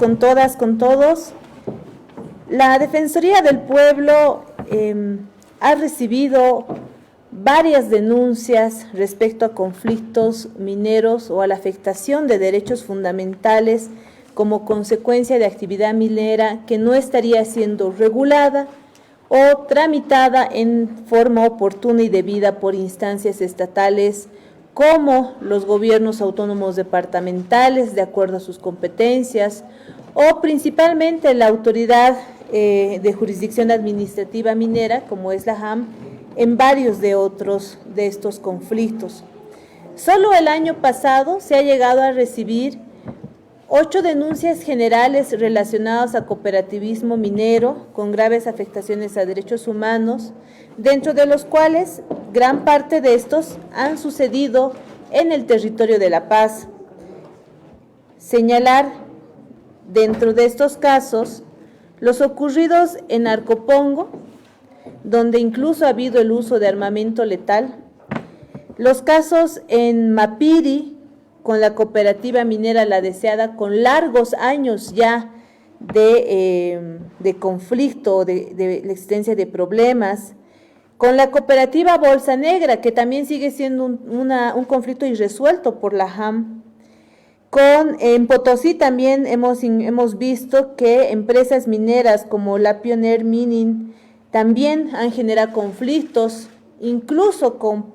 con todas, con todos. La Defensoría del Pueblo ha recibido varias denuncias respecto a conflictos mineros o a la afectación de derechos fundamentales como consecuencia de actividad minera que no estaría siendo regulada o tramitada en forma oportuna y debida por instancias estatales como los gobiernos autónomos departamentales, de acuerdo a sus competencias, o principalmente la autoridad de jurisdicción administrativa minera, como es la JAM, en varios de estos conflictos. Solo el año pasado se ha llegado a recibir 8 denuncias generales relacionadas a cooperativismo minero con graves afectaciones a derechos humanos, dentro de los cuales gran parte de estos han sucedido en el territorio de La Paz. Señalar dentro de estos casos los ocurridos en Arcopongo, donde incluso ha habido el uso de armamento letal, los casos en Mapiri, con la cooperativa minera La Deseada, con largos años ya de conflicto, de la existencia de problemas, con la cooperativa Bolsa Negra, que también sigue siendo un conflicto irresuelto por la JAM. En Potosí también hemos visto que empresas mineras como la Pioneer Mining también han generado conflictos, incluso con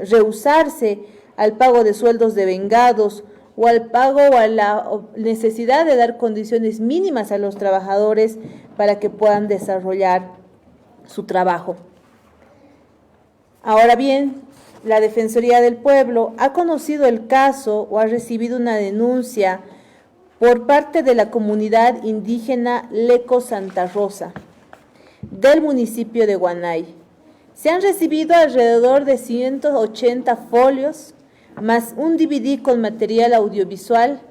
rehusarse al pago de sueldos devengados o al pago o a la necesidad de dar condiciones mínimas a los trabajadores para que puedan desarrollar su trabajo. Ahora bien, la Defensoría del Pueblo ha conocido el caso o ha recibido una denuncia por parte de la comunidad indígena Leco Santa Rosa del municipio de Huanay. Se han recibido alrededor de 180 folios más un DVD con material audiovisual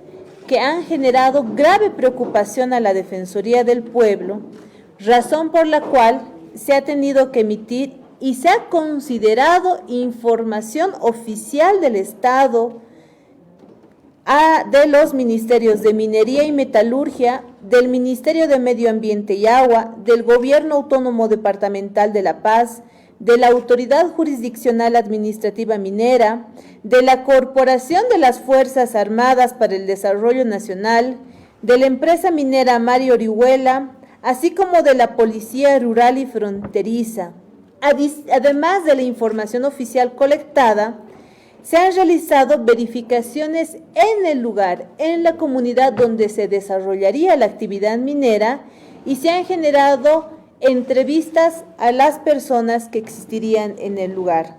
que han generado grave preocupación a la Defensoría del Pueblo, razón por la cual se ha tenido que emitir y se ha considerado información oficial del Estado, de los ministerios de Minería y Metalurgia, del Ministerio de Medio Ambiente y Agua, del Gobierno Autónomo Departamental de La Paz, de la Autoridad Jurisdiccional Administrativa Minera, de la Corporación de las Fuerzas Armadas para el Desarrollo Nacional, de la empresa minera Mario Orihuela, así como de la Policía Rural y Fronteriza. Además de la información oficial colectada, se han realizado verificaciones en el lugar, en la comunidad donde se desarrollaría la actividad minera, y se han generado entrevistas a las personas que existirían en el lugar.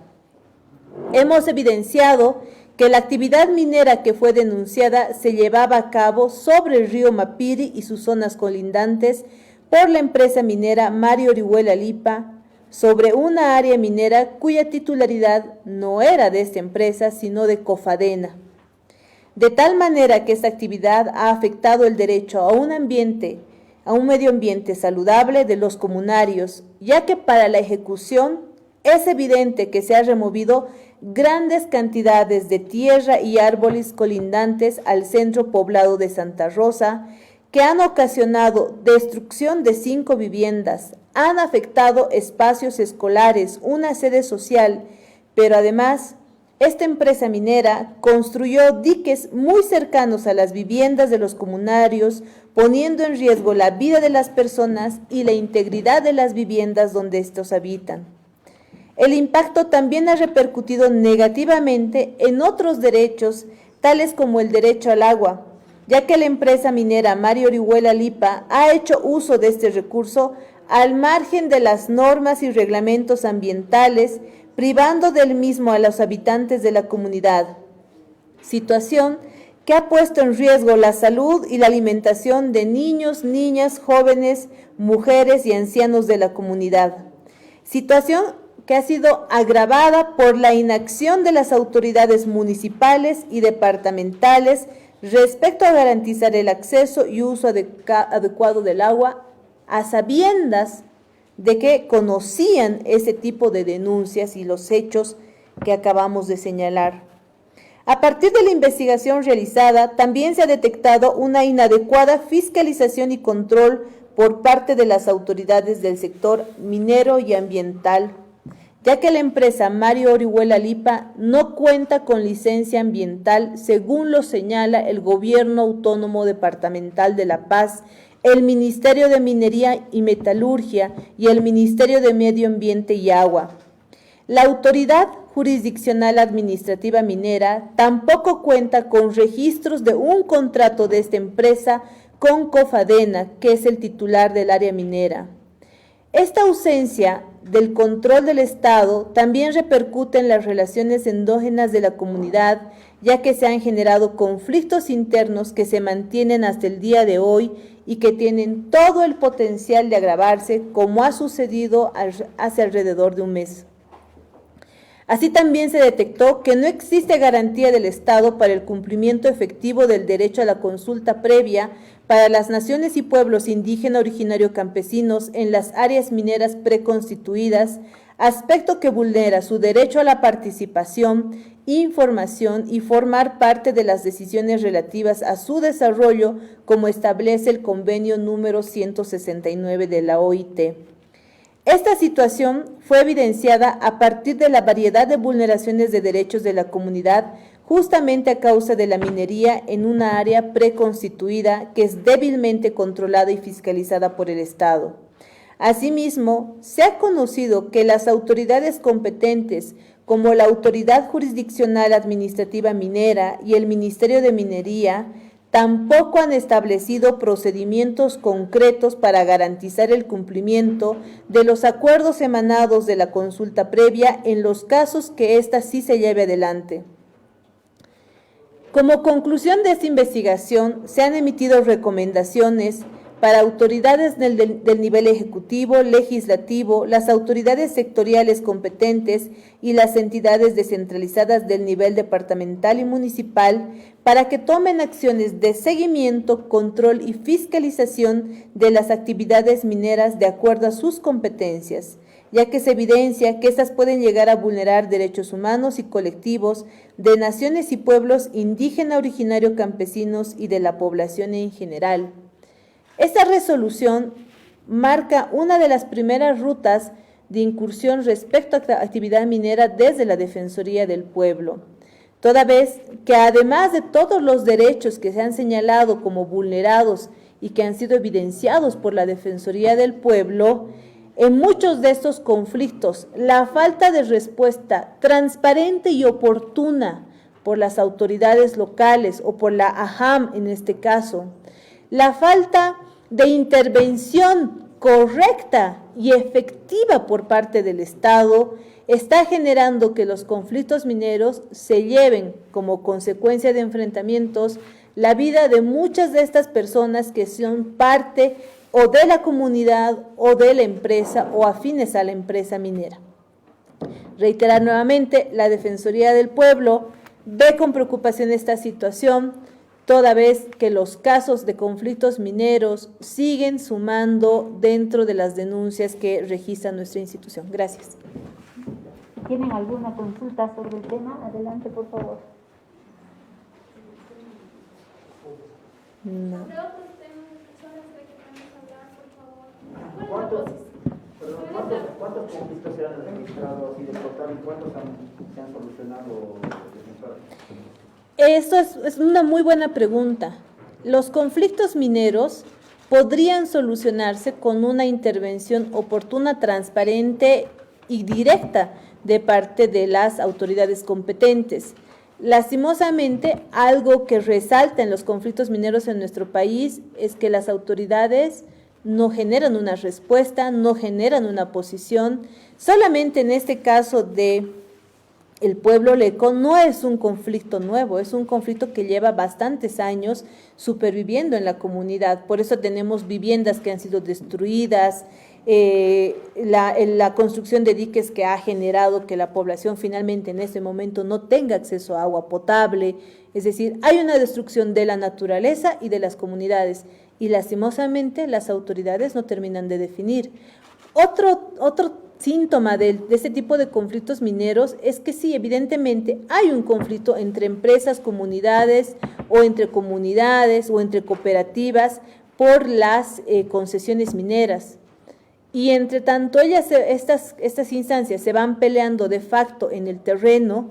Hemos evidenciado que la actividad minera que fue denunciada se llevaba a cabo sobre el río Mapiri y sus zonas colindantes por la empresa minera Mario Orihuela Lipa, sobre una área minera cuya titularidad no era de esta empresa, sino de Cofadena. De tal manera que esta actividad ha afectado el derecho a un medio ambiente saludable de los comunarios, ya que para la ejecución es evidente que se han removido grandes cantidades de tierra y árboles colindantes al centro poblado de Santa Rosa, que han ocasionado destrucción de 5 viviendas, han afectado espacios escolares, una sede social, pero además esta empresa minera construyó diques muy cercanos a las viviendas de los comunarios, poniendo en riesgo la vida de las personas y la integridad de las viviendas donde estos habitan. El impacto también ha repercutido negativamente en otros derechos, tales como el derecho al agua, ya que la empresa minera Mario Orihuela Lipa ha hecho uso de este recurso al margen de las normas y reglamentos ambientales, privando del mismo a los habitantes de la comunidad, situación que ha puesto en riesgo la salud y la alimentación de niños, niñas, jóvenes, mujeres y ancianos de la comunidad. Situación que ha sido agravada por la inacción de las autoridades municipales y departamentales respecto a garantizar el acceso y uso adecuado del agua, a sabiendas de que conocían ese tipo de denuncias y los hechos que acabamos de señalar. A partir de la investigación realizada, también se ha detectado una inadecuada fiscalización y control por parte de las autoridades del sector minero y ambiental, ya que la empresa Mario Orihuela Lipa no cuenta con licencia ambiental, según lo señala el Gobierno Autónomo Departamental de La Paz, el Ministerio de Minería y Metalurgia y el Ministerio de Medio Ambiente y Agua. La Autoridad Jurisdiccional Administrativa Minera tampoco cuenta con registros de un contrato de esta empresa con Cofadena, que es el titular del área minera. Esta ausencia del control del Estado también repercute en las relaciones endógenas de la comunidad, ya que se han generado conflictos internos que se mantienen hasta el día de hoy y que tienen todo el potencial de agravarse, como ha sucedido hace alrededor de un mes. Así también se detectó que no existe garantía del Estado para el cumplimiento efectivo del derecho a la consulta previa para las naciones y pueblos indígena originario campesinos en las áreas mineras preconstituidas, aspecto que vulnera su derecho a la participación, información y formar parte de las decisiones relativas a su desarrollo, como establece el convenio número 169 de la OIT. Esta situación fue evidenciada a partir de la variedad de vulneraciones de derechos de la comunidad, justamente a causa de la minería en una área preconstituida que es débilmente controlada y fiscalizada por el Estado. Asimismo, se ha conocido que las autoridades competentes, como la Autoridad Jurisdiccional Administrativa Minera y el Ministerio de Minería, tampoco han establecido procedimientos concretos para garantizar el cumplimiento de los acuerdos emanados de la consulta previa en los casos que ésta sí se lleve adelante. Como conclusión de esta investigación, se han emitido recomendaciones para autoridades del nivel ejecutivo, legislativo, las autoridades sectoriales competentes y las entidades descentralizadas del nivel departamental y municipal para que tomen acciones de seguimiento, control y fiscalización de las actividades mineras de acuerdo a sus competencias, ya que se evidencia que estas pueden llegar a vulnerar derechos humanos y colectivos de naciones y pueblos indígena, originario, campesinos y de la población en general. Esta resolución marca una de las primeras rutas de incursión respecto a la actividad minera desde la Defensoría del Pueblo, toda vez que además de todos los derechos que se han señalado como vulnerados y que han sido evidenciados por la Defensoría del Pueblo, en muchos de estos conflictos, la falta de respuesta transparente y oportuna por las autoridades locales o por la AJAM en este caso, la falta de intervención correcta y efectiva por parte del Estado está generando que los conflictos mineros se lleven como consecuencia de enfrentamientos la vida de muchas de estas personas que son parte o de la comunidad o de la empresa o afines a la empresa minera. Reiterar nuevamente, la Defensoría del Pueblo ve con preocupación esta situación, toda vez que los casos de conflictos mineros siguen sumando dentro de las denuncias que registra nuestra institución. Gracias. ¿Tienen alguna consulta sobre el tema? Adelante, por favor. No. ¿Cuántos conflictos se han registrado así de total y cuántos se han solucionado? Esto es una muy buena pregunta. Los conflictos mineros podrían solucionarse con una intervención oportuna, transparente y directa de parte de las autoridades competentes. Lastimosamente, algo que resalta en los conflictos mineros en nuestro país es que las autoridades no generan una respuesta, no generan una posición. Solamente en este caso de el pueblo Leco no es un conflicto nuevo, es un conflicto que lleva bastantes años superviviendo en la comunidad. Por eso tenemos viviendas que han sido destruidas, la construcción de diques que ha generado que la población finalmente en este momento no tenga acceso a agua potable. Es decir, hay una destrucción de la naturaleza y de las comunidades y lastimosamente las autoridades no terminan de definir. Otro síntoma de este tipo de conflictos mineros es que sí, evidentemente hay un conflicto entre empresas, comunidades o entre cooperativas por las concesiones mineras. Y entre tanto estas instancias se van peleando de facto en el terreno,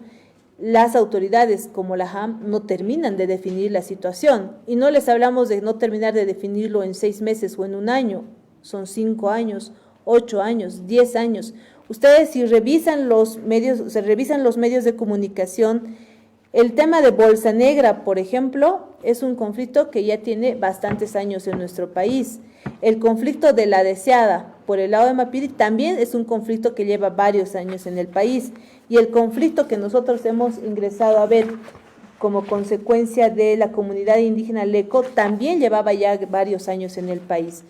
las autoridades como la JAM no terminan de definir la situación. Y no les hablamos de no terminar de definirlo en 6 meses o en un año, son 5 años, 8 años, 10 años. Ustedes si revisan los medios de comunicación, el tema de Bolsa Negra, por ejemplo, es un conflicto que ya tiene bastantes años en nuestro país. El conflicto de la deseada por el lado de Mapiri también es un conflicto que lleva varios años en el país. Y el conflicto que nosotros hemos ingresado a ver como consecuencia de la comunidad indígena Leco también llevaba ya varios años en el país.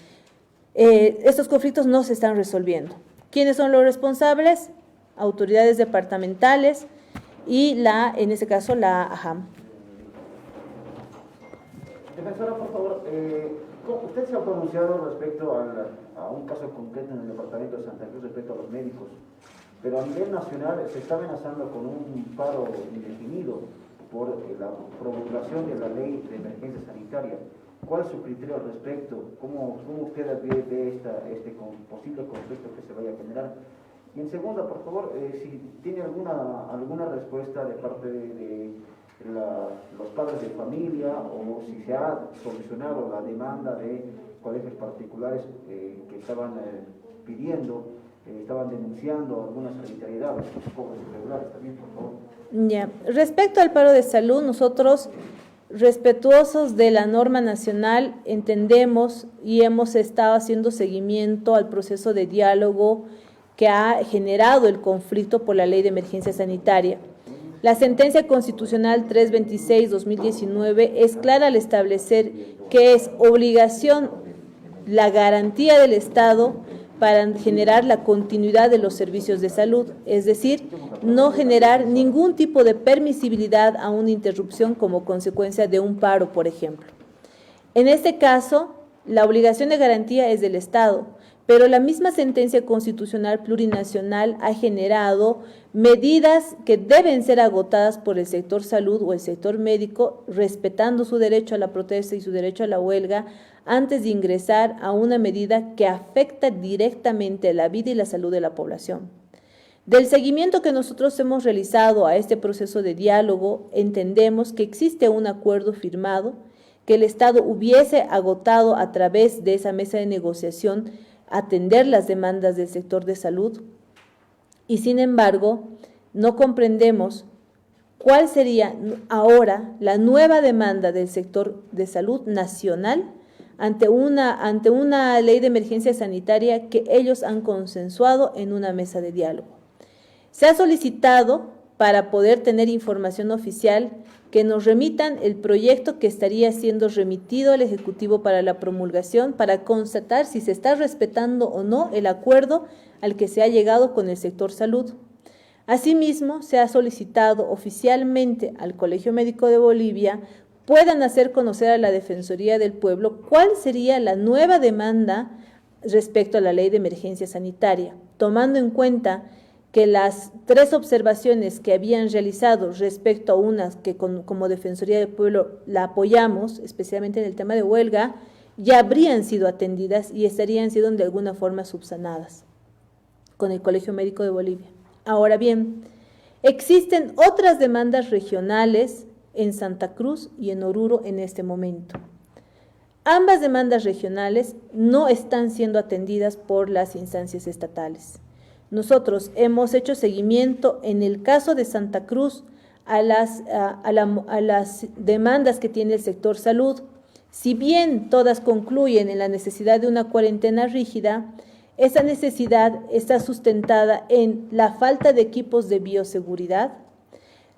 Estos conflictos no se están resolviendo. ¿Quiénes son los responsables? Autoridades departamentales y en este caso la AJAM. Defensora, por favor, usted se ha pronunciado respecto a un caso concreto en el departamento de Santa Cruz respecto a los médicos, pero a nivel nacional se está amenazando con un paro indefinido por la promulgación de la ley de emergencia sanitaria. ¿Cuál es su criterio al respecto? ¿Cómo usted ve este posible conflicto que se vaya a generar? Y en segunda, por favor, si tiene alguna respuesta de parte de los padres de familia o si se ha solucionado la demanda de colegios particulares que estaban estaban denunciando algunas arbitrariedades, cobros irregulares también, por favor. Ya. Respecto al paro de salud, nosotros, respetuosos de la norma nacional, entendemos y hemos estado haciendo seguimiento al proceso de diálogo que ha generado el conflicto por la ley de emergencia sanitaria. La sentencia constitucional 326-2019 es clara al establecer que es obligación la garantía del Estado para generar la continuidad de los servicios de salud, es decir, no generar ningún tipo de permisibilidad a una interrupción como consecuencia de un paro, por ejemplo. En este caso, la obligación de garantía es del Estado, pero la misma sentencia constitucional plurinacional ha generado medidas que deben ser agotadas por el sector salud o el sector médico, respetando su derecho a la protesta y su derecho a la huelga, antes de ingresar a una medida que afecta directamente la vida y la salud de la población. Del seguimiento que nosotros hemos realizado a este proceso de diálogo, entendemos que existe un acuerdo firmado, que el Estado hubiese agotado a través de esa mesa de negociación atender las demandas del sector de salud, y sin embargo, no comprendemos cuál sería ahora la nueva demanda del sector de salud nacional ante una ley de emergencia sanitaria que ellos han consensuado en una mesa de diálogo. Se ha solicitado, para poder tener información oficial, que nos remitan el proyecto que estaría siendo remitido al Ejecutivo para la promulgación, para constatar si se está respetando o no el acuerdo al que se ha llegado con el sector salud. Asimismo, se ha solicitado oficialmente al Colegio Médico de Bolivia puedan hacer conocer a la Defensoría del Pueblo cuál sería la nueva demanda respecto a la ley de emergencia sanitaria, tomando en cuenta que las 3 observaciones que habían realizado respecto a unas que como Defensoría del Pueblo la apoyamos, especialmente en el tema de huelga, ya habrían sido atendidas y estarían siendo de alguna forma subsanadas con el Colegio Médico de Bolivia. Ahora bien, existen otras demandas regionales en Santa Cruz y en Oruro en este momento. Ambas demandas regionales no están siendo atendidas por las instancias estatales. Nosotros hemos hecho seguimiento en el caso de Santa Cruz a las demandas que tiene el sector salud. Si bien todas concluyen en la necesidad de una cuarentena rígida, esa necesidad está sustentada en la falta de equipos de bioseguridad,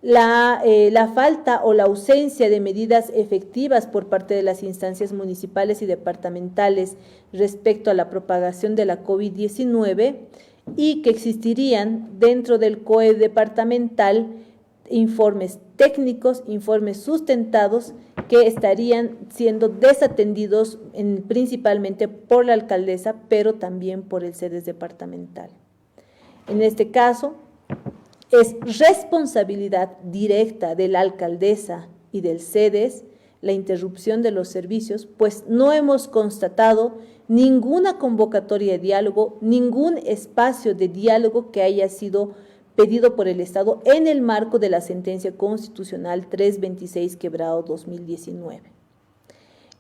la falta o la ausencia de medidas efectivas por parte de las instancias municipales y departamentales respecto a la propagación de la COVID-19 y que existirían dentro del COE departamental informes técnicos, informes sustentados que estarían siendo desatendidos principalmente por la alcaldesa, pero también por el SEDES departamental. En este caso, es responsabilidad directa de la alcaldesa y del CEDES la interrupción de los servicios, pues no hemos constatado ninguna convocatoria de diálogo, ningún espacio de diálogo que haya sido pedido por el Estado en el marco de la sentencia constitucional 326/2019.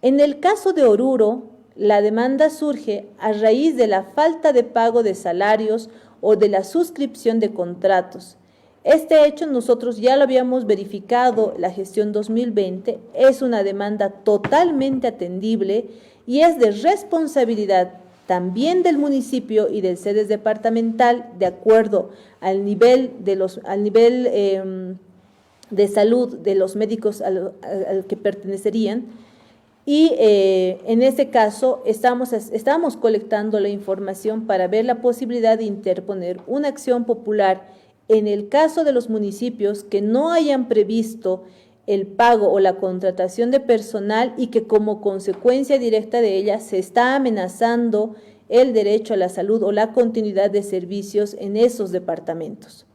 En el caso de Oruro, la demanda surge a raíz de la falta de pago de salarios o de la suscripción de contratos. Este hecho nosotros ya lo habíamos verificado la gestión 2020, es una demanda totalmente atendible y es de responsabilidad también del municipio y del CEDES departamental, de acuerdo al nivel de salud de los médicos al que pertenecerían. Y en este caso estamos colectando la información para ver la posibilidad de interponer una acción popular en el caso de los municipios que no hayan previsto el pago o la contratación de personal y que como consecuencia directa de ella se está amenazando el derecho a la salud o la continuidad de servicios en esos departamentos.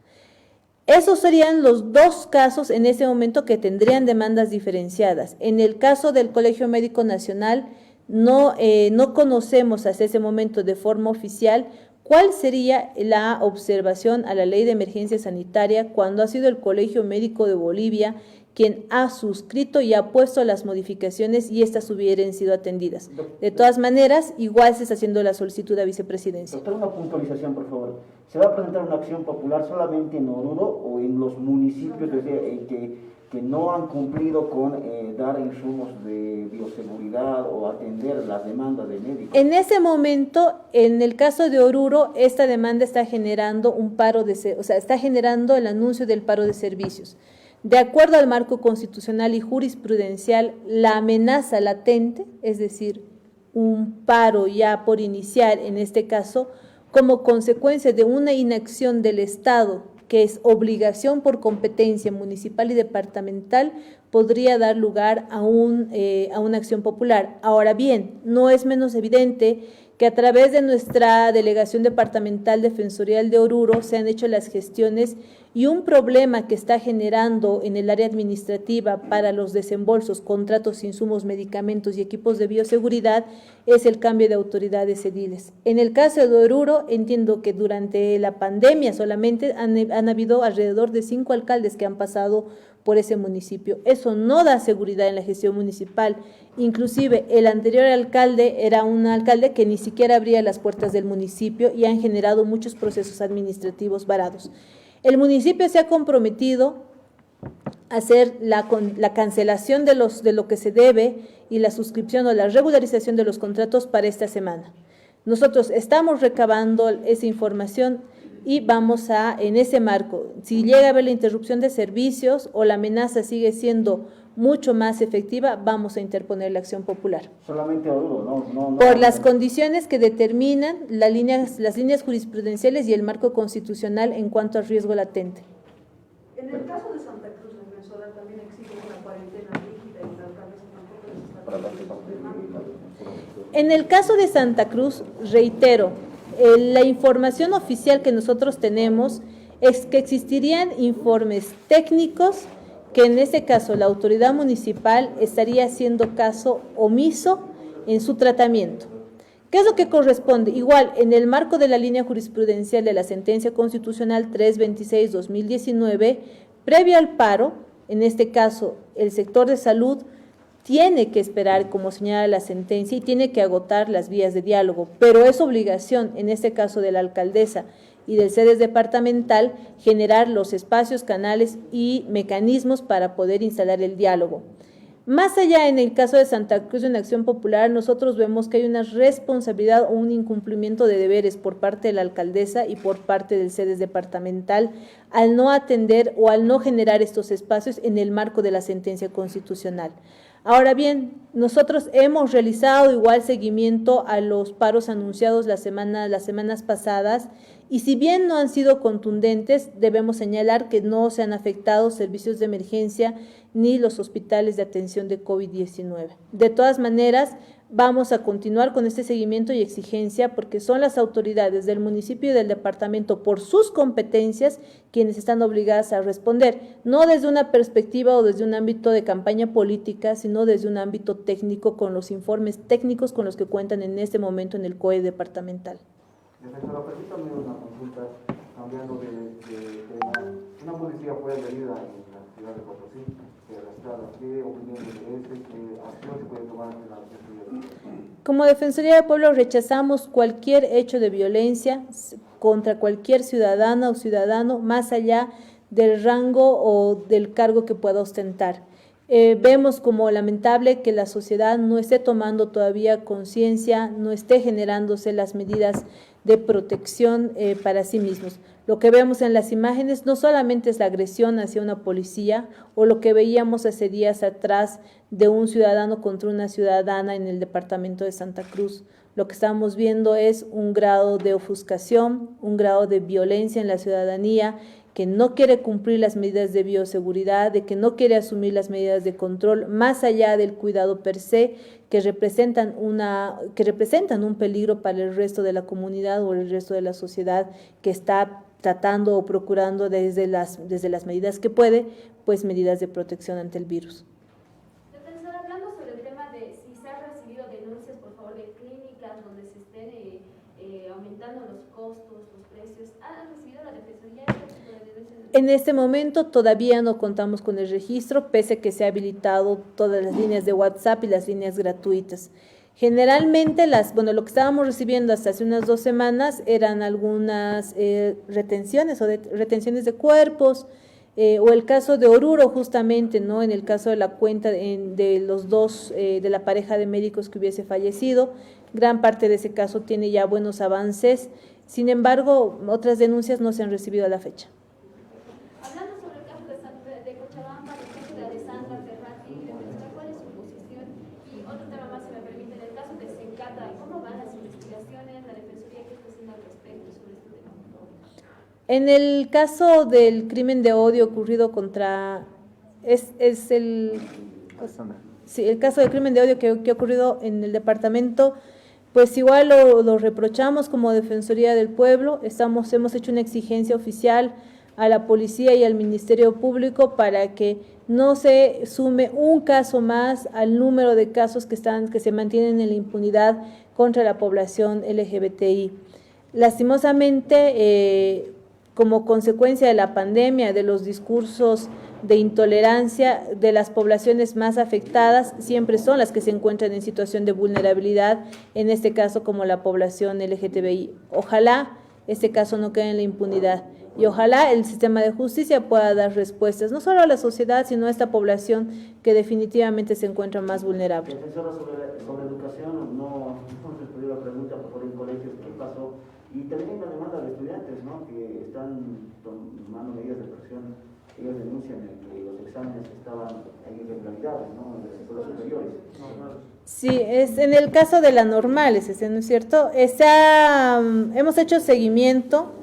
Esos serían los dos casos en ese momento que tendrían demandas diferenciadas. En el caso del Colegio Médico Nacional, no conocemos hasta ese momento de forma oficial cuál sería la observación a la Ley de Emergencia Sanitaria cuando ha sido el Colegio Médico de Bolivia quien ha suscrito y ha puesto las modificaciones y estas hubieran sido atendidas. De todas maneras, igual se está haciendo la solicitud a vicepresidencia. Doctor, una puntualización, por favor. ¿Se va a presentar una acción popular solamente en Oruro o en los municipios que no han cumplido con dar insumos de bioseguridad o atender las demandas de médicos? En ese momento, en el caso de Oruro, esta demanda está generando está generando el anuncio del paro de servicios. De acuerdo al marco constitucional y jurisprudencial, la amenaza latente, es decir, un paro ya por iniciar en este caso, como consecuencia de una inacción del Estado, que es obligación por competencia municipal y departamental, podría dar lugar a una acción popular. Ahora bien, no es menos evidente que a través de nuestra Delegación Departamental Defensorial de Oruro se han hecho las gestiones y un problema que está generando en el área administrativa para los desembolsos, contratos, insumos, medicamentos y equipos de bioseguridad es el cambio de autoridades ediles. En el caso de Oruro, entiendo que durante la pandemia solamente han habido alrededor de 5 alcaldes que han pasado por ese municipio. Eso no da seguridad en la gestión municipal. Inclusive el anterior alcalde era un alcalde que ni siquiera abría las puertas del municipio y han generado muchos procesos administrativos varados. El municipio se ha comprometido a hacer la cancelación de lo que se debe y la suscripción o la regularización de los contratos para esta semana. Nosotros estamos recabando esa información y vamos en ese marco, si llega a haber la interrupción de servicios o la amenaza sigue siendo mucho más efectiva, vamos a interponer la acción popular. Solamente Oruro, no. Por las condiciones que determinan las líneas jurisprudenciales y el marco constitucional en cuanto al riesgo latente. En el caso de Santa Cruz, la defensora también exige una cuarentena rígida y la alcaldesa tampoco. En el caso de Santa Cruz, reitero, la información oficial que nosotros tenemos es que existirían informes técnicos que en este caso la autoridad municipal estaría haciendo caso omiso en su tratamiento. ¿Qué es lo que corresponde? Igual, en el marco de la línea jurisprudencial de la sentencia constitucional 326/2019, previo al paro, en este caso el sector de salud tiene que esperar, como señala la sentencia, y tiene que agotar las vías de diálogo, pero es obligación, en este caso de la alcaldesa y del CEDES departamental, generar los espacios, canales y mecanismos para poder instalar el diálogo. Más allá, en el caso de Santa Cruz, en Acción Popular, nosotros vemos que hay una responsabilidad o un incumplimiento de deberes por parte de la alcaldesa y por parte del CEDES departamental al no atender o al no generar estos espacios en el marco de la sentencia constitucional. Ahora bien, nosotros hemos realizado igual seguimiento a los paros anunciados las semanas pasadas y si bien no han sido contundentes, debemos señalar que no se han afectado servicios de emergencia ni los hospitales de atención de COVID-19. De todas maneras, vamos a continuar con este seguimiento y exigencia porque son las autoridades del municipio y del departamento por sus competencias quienes están obligadas a responder, no desde una perspectiva o desde un ámbito de campaña política, sino desde un ámbito técnico con los informes técnicos con los que cuentan en este momento en el COE departamental. Defensora, permítame una consulta, cambiando de tema. Una policía fue agredida en la ciudad de Potosí, arrestada. ¿Qué opinión le merece? ¿Qué acción se puede tomar en la Defensoría? Como Defensoría del Pueblo rechazamos cualquier hecho de violencia contra cualquier ciudadana o ciudadano, más allá del rango o del cargo que pueda ostentar. Vemos como lamentable que la sociedad no esté tomando todavía conciencia, no esté generándose las medidas de protección para sí mismos. Lo que vemos en las imágenes no solamente es la agresión hacia una policía o lo que veíamos hace días atrás de un ciudadano contra una ciudadana en el departamento de Santa Cruz. Lo que estamos viendo es un grado de ofuscación, un grado de violencia en la ciudadanía que no quiere cumplir las medidas de bioseguridad, de que no quiere asumir las medidas de control, más allá del cuidado per se, que representan un peligro para el resto de la comunidad o el resto de la sociedad que está tratando o procurando desde las medidas que puede, pues medidas de protección ante el virus. Defensora, hablando sobre el tema de si se han recibido denuncias, por favor, de clínicas donde se estén aumentando los costos, los precios, ¿ha recibido la Defensoría este tipo de denuncias? En este momento todavía no contamos con el registro, pese a que se ha habilitado todas las líneas de WhatsApp y las líneas gratuitas. Generalmente, lo que estábamos recibiendo hasta hace unas 2 semanas eran algunas retenciones de cuerpos, o el caso de Oruro justamente, ¿no? En el caso de la cuenta de los dos, de la pareja de médicos que hubiese fallecido, gran parte de ese caso tiene ya buenos avances, sin embargo, otras denuncias no se han recibido a la fecha. Hablando sobre el caso de Cochabamba, el caso de Alessandra Ferrati, defensora, ¿cuál es su posición? Y otro tema más, si me permite, en el caso de Sencata, ¿cómo van las investigaciones? ¿La Defensoría qué está haciendo al respecto sobre este tema? En el caso del crimen de odio ocurrido contra, el caso del crimen de odio que ha ocurrido en el departamento, pues igual lo reprochamos como Defensoría del Pueblo, hemos hecho una exigencia oficial a la policía y al Ministerio Público para que no se sume un caso más al número de casos que se mantienen en la impunidad contra la población LGBTI. Lastimosamente, como consecuencia de la pandemia, de los discursos de intolerancia de las poblaciones más afectadas, siempre son las que se encuentran en situación de vulnerabilidad, en este caso como la población LGTBI. Ojalá este caso no quede en la impunidad y ojalá el sistema de justicia pueda dar respuestas, no solo a la sociedad, sino a esta población que definitivamente se encuentra más vulnerable. Defensora, sobre educación, no hemos respondido la pregunta por el colegio, ¿qué pasó? Y también la demanda de estudiantes, ¿no? Que están tomando medidas de presión. Ellos denuncian que los exámenes estaban en irregularidades, ¿no? En las escuelas superiores. Sí, es en el caso de la normales, ¿no es cierto? Hemos hecho seguimiento,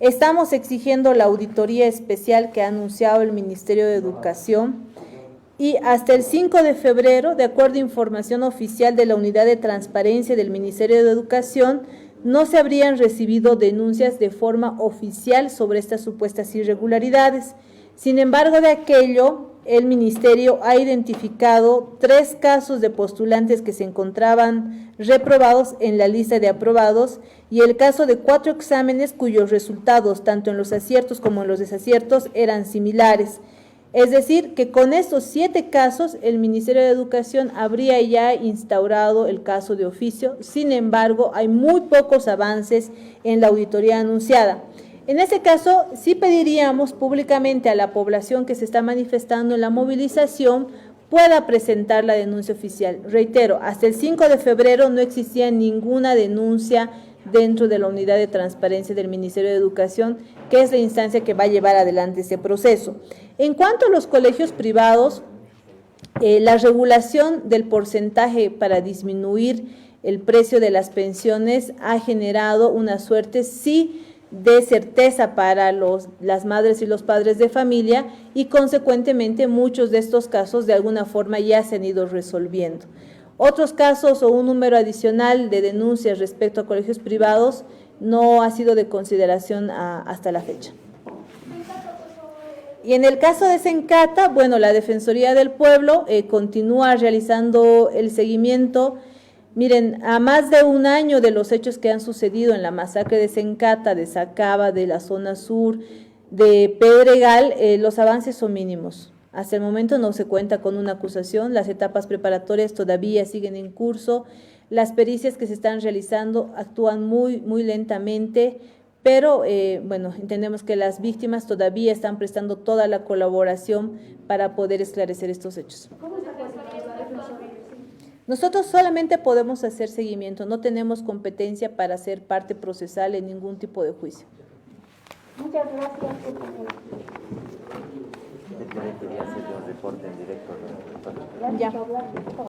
estamos exigiendo la auditoría especial que ha anunciado el Ministerio de Educación y hasta el 5 de febrero, de acuerdo a información oficial de la Unidad de Transparencia del Ministerio de Educación, no se habrían recibido denuncias de forma oficial sobre estas supuestas irregularidades. Sin embargo, de aquello, el Ministerio ha identificado 3 casos de postulantes que se encontraban reprobados en la lista de aprobados y el caso de 4 exámenes cuyos resultados, tanto en los aciertos como en los desaciertos, eran similares. Es decir, que con estos 7 casos, el Ministerio de Educación habría ya instaurado el caso de oficio. Sin embargo, hay muy pocos avances en la auditoría anunciada. En ese caso, sí pediríamos públicamente a la población que se está manifestando en la movilización pueda presentar la denuncia oficial. Reitero, hasta el 5 de febrero no existía ninguna denuncia dentro de la Unidad de Transparencia del Ministerio de Educación, que es la instancia que va a llevar adelante ese proceso. En cuanto a los colegios privados, la regulación del porcentaje para disminuir el precio de las pensiones ha generado una suerte, sí, de certeza para las madres y los padres de familia y consecuentemente muchos de estos casos de alguna forma ya se han ido resolviendo. Otros casos o un número adicional de denuncias respecto a colegios privados no ha sido de consideración hasta la fecha. Y en el caso de Sencata, bueno, la Defensoría del Pueblo continúa realizando el seguimiento. Miren, a más de un año de los hechos que han sucedido en la masacre de Sencata, de Sacaba, de la zona sur, de Pedregal, los avances son mínimos. Hasta el momento no se cuenta con una acusación, las etapas preparatorias todavía siguen en curso, las pericias que se están realizando actúan muy lentamente, pero bueno, entendemos que las víctimas todavía están prestando toda la colaboración para poder esclarecer estos hechos. ¿Cómo está coordinada la Defensoría? Nosotros solamente podemos hacer seguimiento, no tenemos competencia para ser parte procesal en ningún tipo de juicio. Muchas gracias, compañero. Tiene que hacer un reporte en directo. Ya.